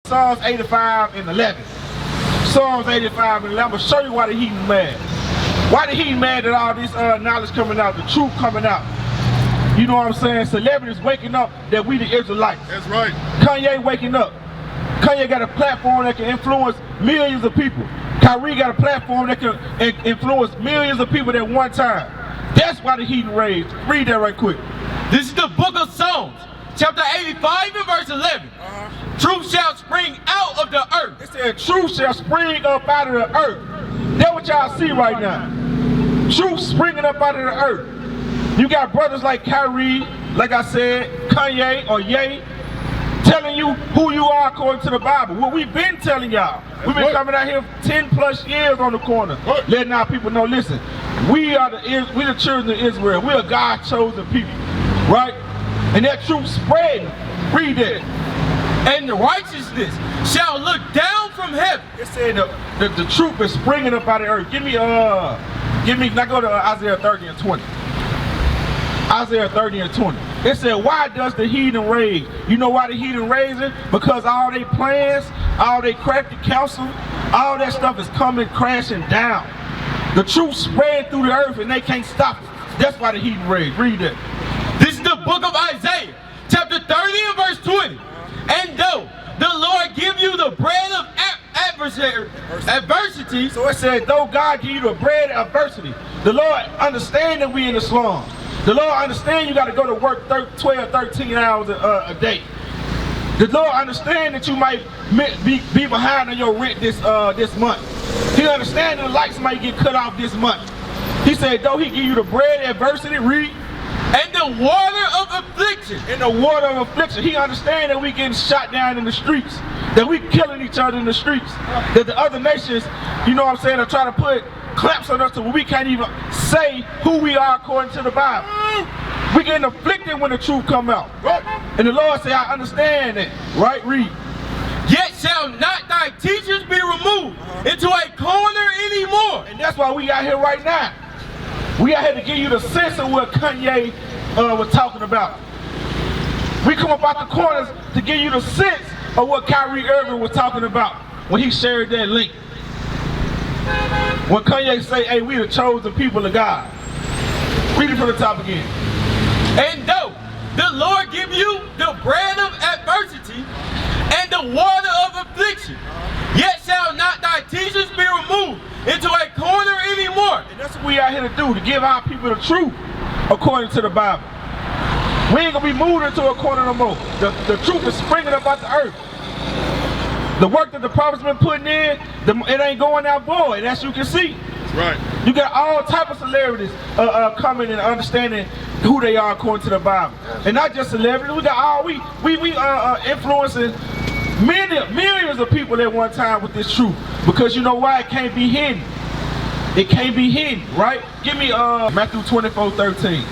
Psalms 85 and 11. Psalms 85 and 11. I'm going to show you why the heathen mad. Why the heathen mad that all this knowledge coming out, the truth coming out. You know what I'm saying? Celebrities waking up that we the Israelites. That's right. Kanye waking up. Kanye got a platform that can influence millions of people. Kyrie got a platform that can influence millions of people at one time. That's why the heathen rage. Read that right quick. This is the book of Psalms, chapter 85 and verse 11. Truth shall spring out of the earth. It said truth shall spring up out of the earth. That's what y'all see right now. Truth springing up out of the earth. You got brothers like Kyrie, like I said, Kanye or Ye, telling you who you are according to the Bible. What we've been telling y'all. We've been coming out here 10 plus years on the corner, letting our people know, listen, we the children of Israel. We are God's chosen people, right? And that truth spreading. Read that. And the righteousness shall look down from heaven. It said the truth is springing up out of the earth. Give me, now go to Isaiah 30 and 20. Isaiah 30 and 20. It said, why does the heathen rage? You know why the heathen raging? Because all they plans, all they crafty counsel, all that stuff is coming crashing down. The truth spread through the earth and they can't stop it. That's why the heathen rage. Read that. This is the book of Isaiah, chapter 30 and verse 20. And though the Lord give you the bread of adversity. So it said, though God give you the bread of adversity, the Lord understand that we in the slums. The Lord understand you got to go to work 12, 13 hours a day. The Lord understand that you might be behind on your rent this month. He understand that the lights might get cut off this month. He said, though he give you the bread of adversity, read. And the water of affliction. And the water of affliction. He understand that we getting shot down in the streets. That we killing each other in the streets. That the other nations, you know what I'm saying, are trying to put clamps on us to where we can't even say who we are according to the Bible. We getting afflicted when the truth come out. Right? And the Lord said, I understand that. Right? Read. Yet shall not thy teachers be removed into a corner anymore. And that's why we out here right now. We out here to give you the sense of what Kanye was talking about. We come up out the corners to give you the sense of what Kyrie Irving was talking about when he shared that link. When Kanye say, hey, we the chosen people of God. Read it from the top again. And though the Lord give you the bread of adversity and the water of affliction, yet shall not thy teachers be removed into a corner anymore. And that's what we out here to do, to give our people the truth according to the Bible. We ain't gonna be moved into a corner no more. The truth is springing up out the earth. The work that the prophets been putting in, it ain't going out void, as you can see. That's right. You got all type of celebrities coming and understanding who they are according to the Bible. And not just celebrities, we got all, we influencing millions of people at one time with this truth. Because you know why? It can't be hidden. It can't be hidden, right? Give me Matthew 24:13.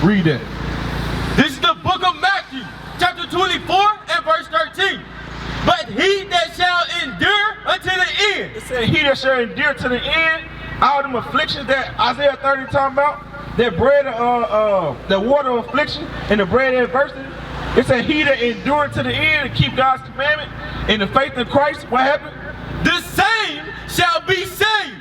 Read that. This is the book of Matthew, chapter 24 and verse 13. But he that shall endure unto the end. It said, he that shall endure to the end, all them afflictions that Isaiah 30 talking about, that bread, the water of affliction and the bread of adversity. It said, he that endure to the end and keep God's commandment in the faith in Christ, what happened? The same shall be saved.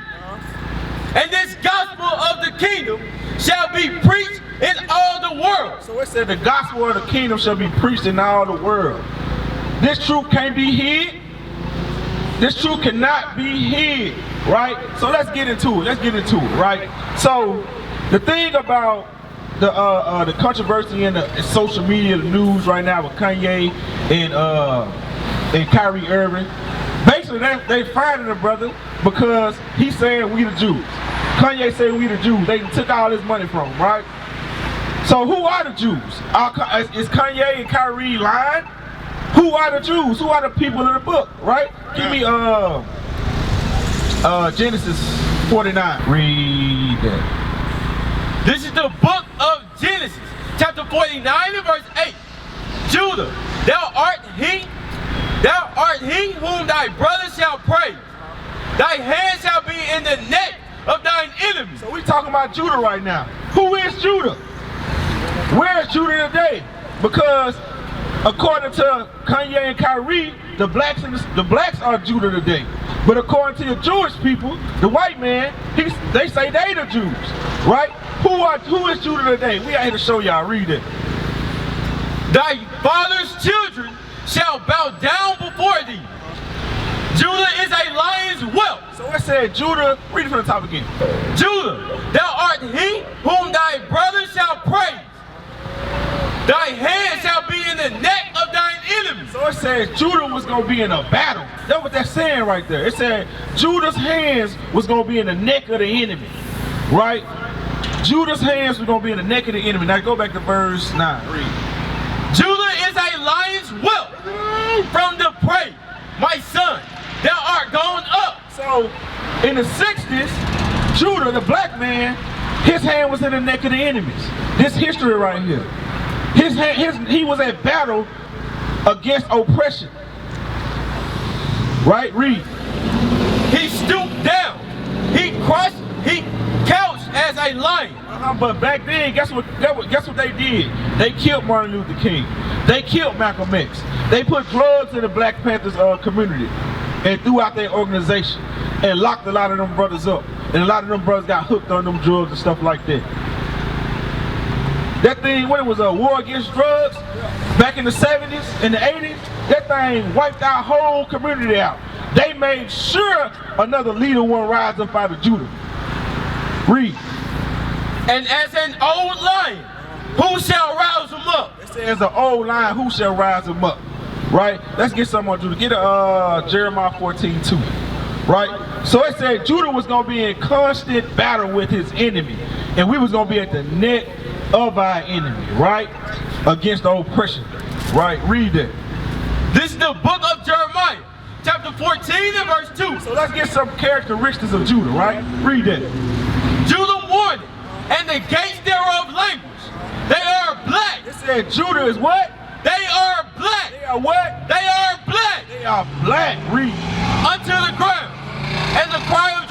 And this gospel of the kingdom shall be preached in all the world. So it said the gospel of the kingdom shall be preached in all the world. This truth can't be hid. This truth cannot be hid, right? So let's get into it. Right? So the thing about the controversy in the social media, the news right now with Kanye and Kyrie Irving, basically they fighting the brother because he's saying we the Jews. Kanye saying we the Jews. They took all his money from him, right? So who are the Jews? Is Kanye and Kyrie lying? Who are the Jews? Who are the people in the book, right? Give me Genesis 49. Read that. This is the book of Genesis, chapter 49 and verse 8. Judah, thou art he whom thy brother shall praise. Thy hand shall be in the neck of thine enemies. So we talking about Judah right now. Who is Judah? Where is Judah today? Because According to Kanye and Kyrie, the blacks are Judah today. But according to the Jewish people, the white man, they say they the Jews, right? Who is Judah today? We out here to show y'all. Read it. Thy father's children shall bow down before thee. Judah is a lion's whelp. So it said Judah, read it from the top again. Judah, thou art he whom thy brother shall praise. Thy hand shall be in the neck of thine enemies. So it says Judah was going to be in a battle. That's what they're saying right there. It said Judah's hands was going to be in the neck of the enemy, right? Judah's hands were going to be in the neck of the enemy. Now go back to verse 9. Read. Judah is a lion's whelp from the prey. My son, thou art gone up. So in the 60s, Judah, the black man, his hand was in the neck of the enemies. This history right here. He was at battle against oppression. Right? Read. He stooped down. He couched as a lion. But back then, guess what they did? They killed Martin Luther King. They killed Malcolm X. They put drugs in the Black Panthers community and throughout their organization and locked a lot of them brothers up. And a lot of them brothers got hooked on them drugs and stuff like that. That thing, when it was a war against drugs, back in the 70s and the 80s, that thing wiped our whole community out. They made sure another leader won't rise up out of Judah. Read. And as an old lion, who shall rouse him up? It says an old lion, who shall rise him up? Right? Let's get some on Judah. Get Jeremiah 14:2. Right? So it said Judah was going to be in constant battle with his enemy. And we was going to be at the neck of our enemy, right? Against the oppression, right? Read that. This is the book of Jeremiah, chapter 14 and verse 2. So let's get some characteristics of Judah, right? Read that. Judah warned, and the gates thereof languish. They are black. It said Judah is what? They are black. They are what? They are black. They are black. Read. Unto the ground. And the cry of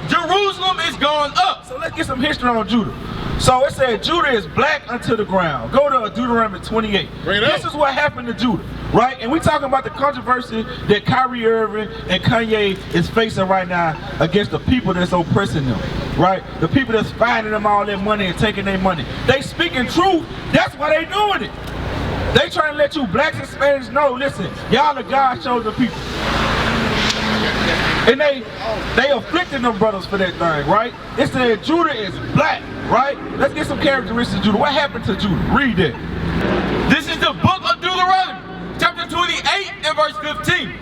Jerusalem is gone up. So let's get some history on Judah. So it said Judah is black unto the ground. Go to Deuteronomy 28. This is what happened to Judah, right? And we talking about the controversy that Kyrie Irving and Kanye is facing right now against the people that's oppressing them, right? The people that's finding them all their money and taking their money. They speaking truth. That's why they doing it. They trying to let you blacks and Spanish know, listen, y'all the God chosen people. And they afflicted them brothers for that thing, right? It said Judah is black, right? Let's get some characteristics of Judah. What happened to Judah? Read it. This is the book of Deuteronomy, chapter 28 and verse 15.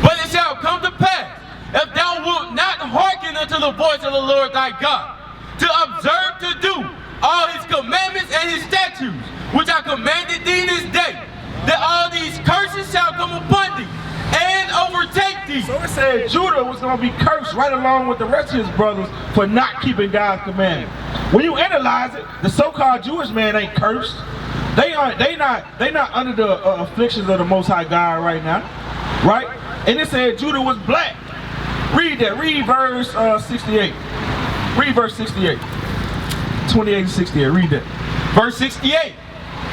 But it shall come to pass, if thou wilt not hearken unto the voice of the Lord thy God, to observe to do all his commandments and his statutes, which I commanded thee this day, that all these curses shall come upon thee and overtake thee. So it said Judah was going to be cursed right along with the rest of his brothers for not keeping God's commandment. When you analyze it, the so-called Jewish man ain't cursed. They not under the afflictions of the Most High God right now, right? And it said Judah was black. Read that. Read verse 68. Read verse 68. 28 and 68. Read that. Verse 68.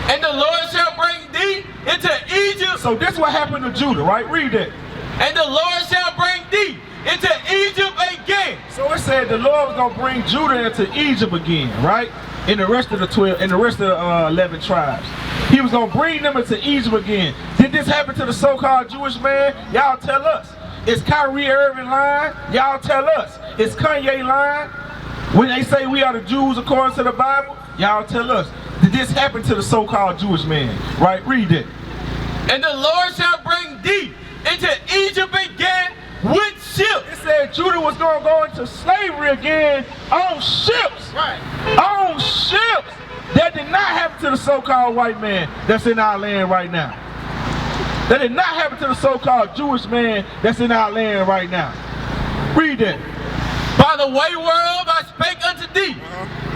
And the Lord shall bring thee into Egypt. So this what happened to Judah, right? Read that. And the Lord shall bring thee into Egypt again. So it said the Lord was gonna bring Judah into Egypt again, right? And the rest of the 12, and the rest of the 11 tribes. He was gonna bring them into Egypt again. Did this happen to the so-called Jewish man? Y'all tell us. Is Kyrie Irving lying? Y'all tell us. Is Kanye lying? When they say we are the Jews according to the Bible, y'all tell us. Did this happen to the so-called Jewish man? Right? Read it. And the Lord shall bring thee into Egypt again with ships. It said Judah was going to go into slavery again on ships. Right. On ships. That did not happen to the so-called white man that's in our land right now. That did not happen to the so-called Jewish man that's in our land right now. Read it. By the way whereof I spake unto thee,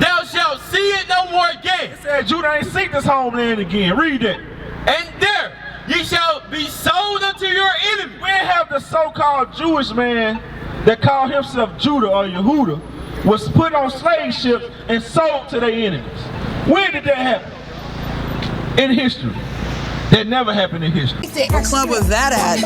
thou shalt see it no more again. It said Judah ain't seek this homeland again. Read it. And there ye shall be sold unto your enemy. We have the so-called Jewish man that called himself Judah or Yehuda was put on slave ships and sold to their enemies. When did that happen? In history. That never happened in history. What club was that at?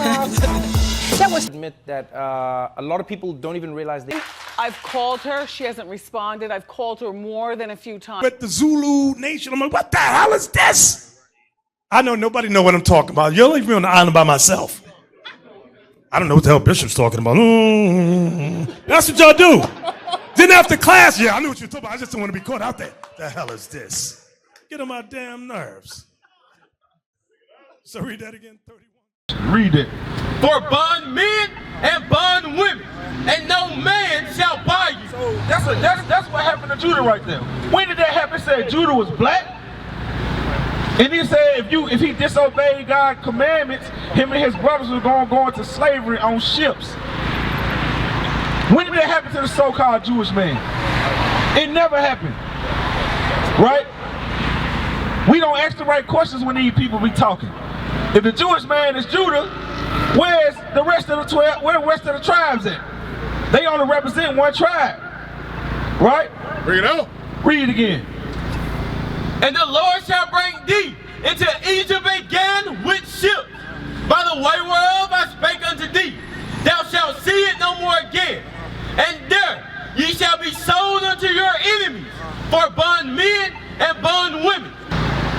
That was admit that a lot of people don't even realize they. I've called her. She hasn't responded. I've called her more than a few times. But the Zulu Nation, I'm like, what the hell is this? I know nobody know what I'm talking about. You'll leave me on the island by myself. I don't know what the hell Bishop's talking about. That's what y'all do. Then after class, yeah, I knew what you were talking about. I just don't want to be caught out there. The hell is this? Get on my damn nerves. So read that again, 31. Read it. For bond men and bond women, and no man shall buy you. So that's what happened to Judah right there. When did that happen? It said Judah was black. And he said if he disobeyed God's commandments, him and his brothers were going to go into slavery on ships. When did that happen to the so-called Jewish man? It never happened. Right? We don't ask the right questions when these people be talking. If the Jewish man is Judah, where's the rest of the 12? Where the rest of the tribes at? They only represent one tribe. Right? Bring it out. Read it again. And the Lord shall bring thee into Egypt again with ships, by the way whereof I spake unto thee. Thou shalt see it no more again. And there ye shall be sold unto your enemies for bond men and bond women.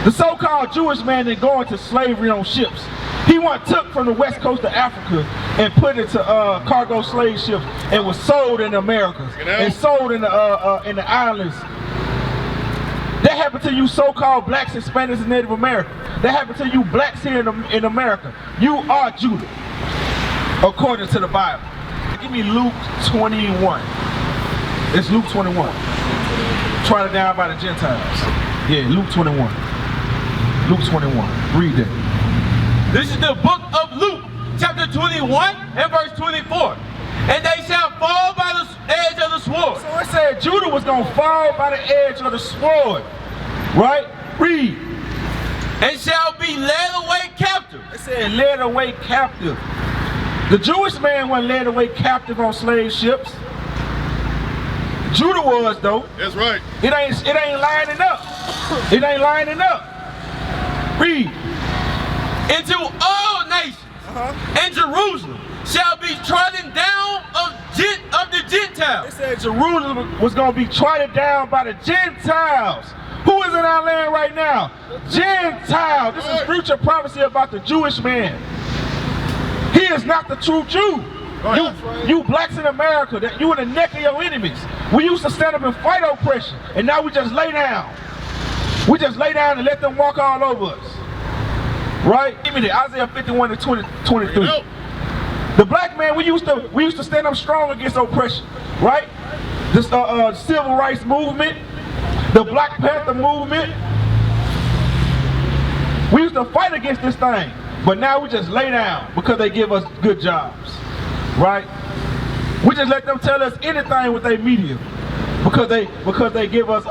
The so-called Jewish man that go into slavery on ships. He took from the west coast of Africa and put into cargo slave ships and was sold in the Americas and sold in the islands. That happened to you so-called blacks, Hispanics, and Native Americans. That happened to you blacks here in America. You are Judah, according to the Bible. Give me Luke 21. It's Luke 21. Trodden down by the Gentiles. Yeah, Luke 21. Luke 21. Read it. This is the book of Luke, chapter 21 and verse 24. And they shall fall by the edge of the sword. So it said Judah was going to fall by the edge of the sword. Right? Read. And shall be led away captive. It said led away captive. The Jewish man wasn't led away captive on slave ships. Judah was, though. That's right. It ain't lining up. It ain't lining up. Read. Into all nations, and Jerusalem shall be trodden down of the Gentiles. It said Jerusalem was going to be trodden down by the Gentiles. Who is in our land right now? Gentile. This is future prophecy about the Jewish man. He is not the true Jew. You blacks in America, you in the neck of your enemies. We used to stand up and fight oppression, and now we just lay down. We just lay down and let them walk all over us. Right? Give me the Isaiah 51 to 23. The black man, we used to stand up strong against oppression. Right? This civil rights movement, the Black Panther movement. We used to fight against this thing, but now we just lay down because they give us good jobs. Right? We just let them tell us anything with their media because they give us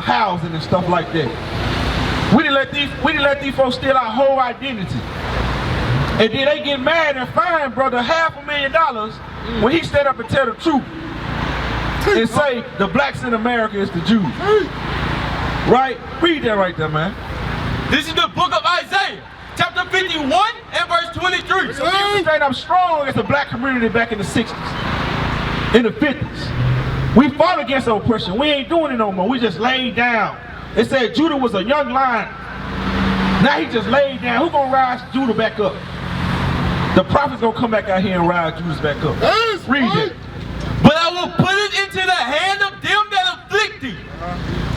housing and stuff like that. We didn't let these folks steal our whole identity. And then they get mad and fine brother $500,000 when he stand up and tell the truth and say the blacks in America is the Jews. Right? Read that right there, man. This is the book of Isaiah, chapter 51 and verse 23. So we used to stand up strong against the black community back in the 60s, in the 50s. We fought against oppression. We ain't doing it no more. We just laid down. It said Judah was a young lion. Now he just laid down. Who gonna rise Judah back up? The prophet's gonna come back out here and rise Judah back up. Read it. But I will put it into the hand of them that afflict thee,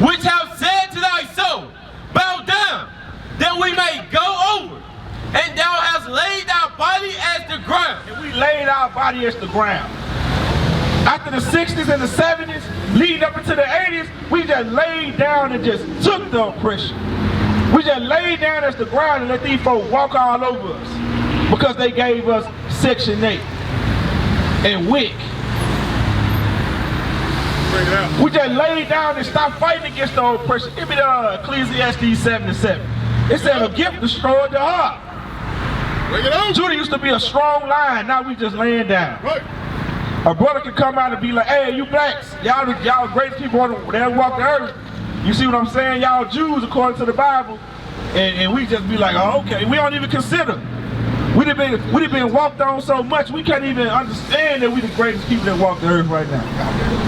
which have said to thy soul, bow down, that we may go over. And thou hast laid thy body as the ground. And we laid our body as the ground. After the 60s and the 70s, leading up into the 80s, we just laid down and just took the oppression. We just laid down as the ground and let these folks walk all over us because they gave us Section 8 and WIC. We just laid down and stopped fighting against the oppression. Give me the Ecclesiastes 7:7. It said a gift destroyed the heart. Judah used to be a strong lion, now we just laying down. Right. A brother can come out and be like, hey, you blacks, y'all great people that walk the earth. You see what I'm saying? Y'all Jews, according to the Bible, and we just be like, oh, okay. We don't even consider. We done been walked on so much, we can't even understand that we the greatest people that walk the earth right now.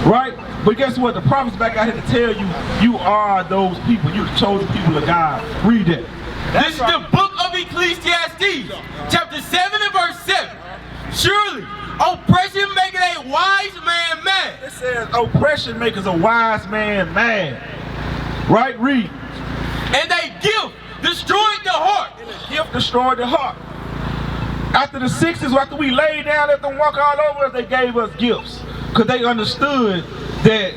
Right? But guess what? The prophet's back out here to tell you, you are those people. You're the chosen people of God. Read it. This is the book of Ecclesiastes, chapter 7 and verse 7. Surely, oppression maketh a wise man mad. It says, oppression maketh a wise man mad. Right? Read. And a gift destroyed the heart. And a gift destroyed the heart. After the 60s, after we laid down, let them walk all over us, they gave us gifts. Because they understood that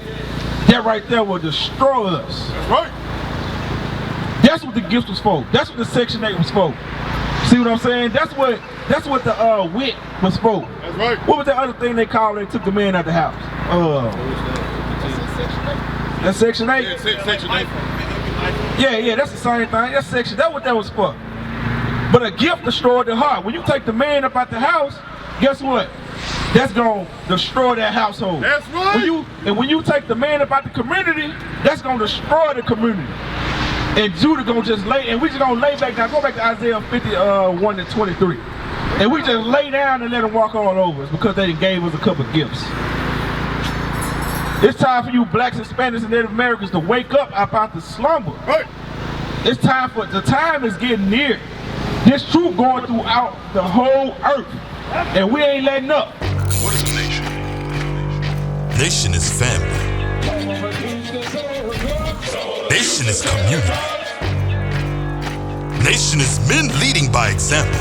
right there will destroy us. That's right. That's what the gifts was for. That's what the Section 8 was for. See what I'm saying? That's what the WIC was for. That's right. What was the other thing they called? They took the man out the house. That's Section 8? Yeah, Section 8. Yeah, that's the same thing. That's Section. That's what that was for. But a gift destroyed the heart. When you take the man up out the house, guess what? That's gonna destroy that household. That's right. When you take the man up out the community, that's gonna destroy the community. And Judah gonna just lay, and we just gonna lay back down. Go back to Isaiah 51 and 23. And we just lay down and let them walk all over us because they gave us a couple of gifts. It's time for you blacks, Hispanics, and Native Americans to wake up out the slumber. Right. It's time the time is getting near. This truth going throughout the whole earth. And we ain't letting up. What is a nation? Nation is family. Nation is community. Nation is men leading by example.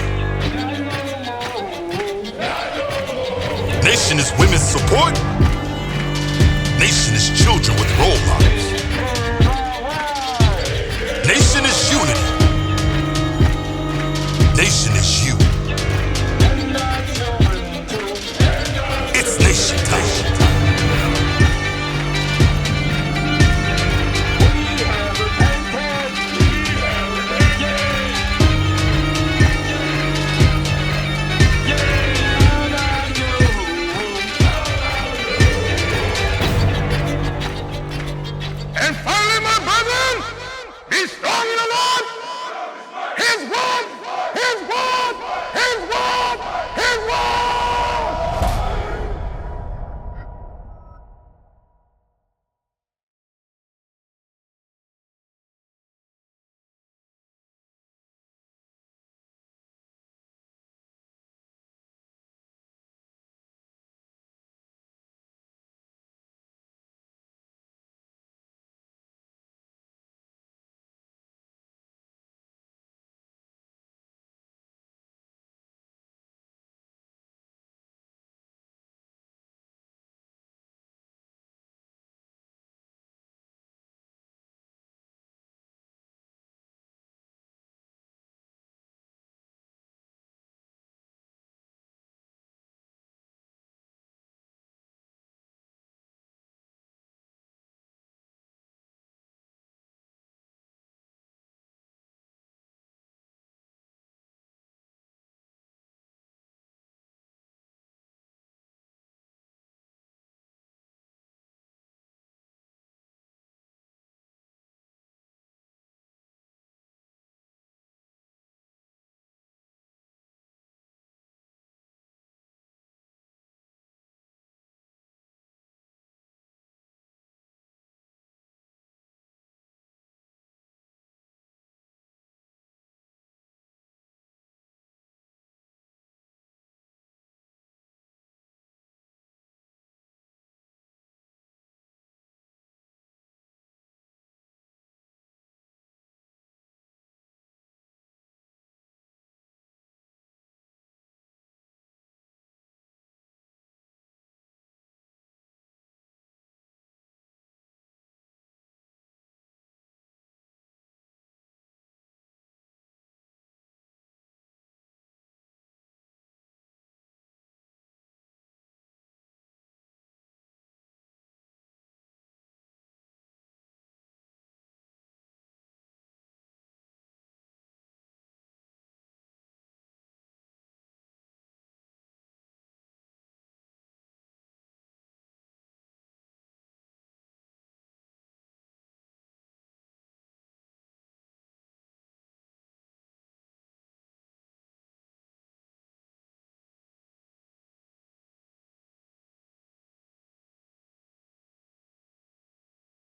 Nation is women's support. Nation is children with role models. Nation is unity. Nation is you.